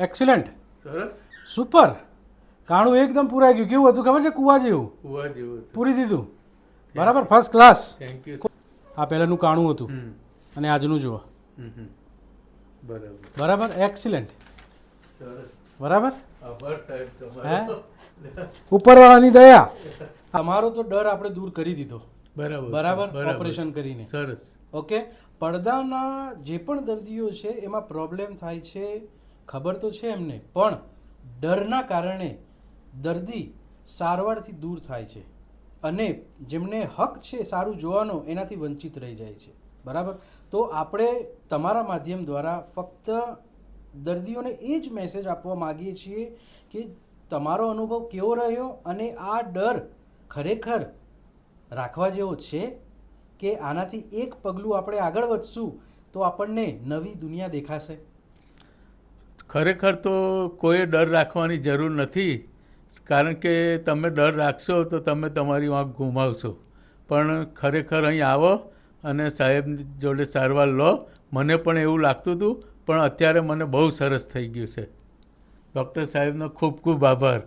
Excellent, સરસ. Super. કાણું એકદમ પૂરાઈ ગયું. કેવું હતું ખબર છે? કુવા જેવું કુવા જેવું હતું. પૂરી દીધું. બરાબર, ફર્સ્ટ ક્લાસ. Thank you. આ પહેલાંનું કાણું હતું હમ અને આજનું જુઓ. હમ હમ. બરાબર. બરાબર, એક્સિલન્ટ. સરસ. બરાબર. આભાર સાહેબ હે? તમારો. ઉપરવાળાની દયા. અમારો તો ડર આપણે દૂર કરી દીધો. બરાબર બરાબર, બરાબર. ઓપરેશન કરીને. સરસ. ઓકે, પડદાના જે પણ દર્દીઓ છે એમાં પ્રોબ્લેમ થાય છે, ખબર તો છે એમને, પણ ડરના કારણે દર્દી સારવારથી દૂર થાય છે અને જેમને હક છે સારું જોવાનો એનાથી વંચિત રહી જાય છે. બરાબર, તો આપણે તમારા માધ્યમ દ્વારા ફક્ત દર્દીઓને એ જ મેસેજ આપવા માગીએ છીએ કે તમારો અનુભવ કેવો રહ્યો અને આ ડર ખરેખર રાખવા જેવો છે કે આનાથી એક પગલું આપણે આગળ વધશું તો આપણને નવી દુનિયા દેખાશે. ખરેખર તો કોઈ ડર રાખવાની જરૂર નથી, કારણ કે તમે ડર રાખશો તો તમે તમારી આંખ ગુમાવશો. પણ ખરેખર અહીં આવો અને સાહેબ જોડે સારવાર લો. મને પણ એવું લાગતું હતું, પણ અત્યારે મને બહુ સરસ થઈ ગયું છે. ડૉક્ટર સાહેબનો ખૂબ ખૂબ આભાર.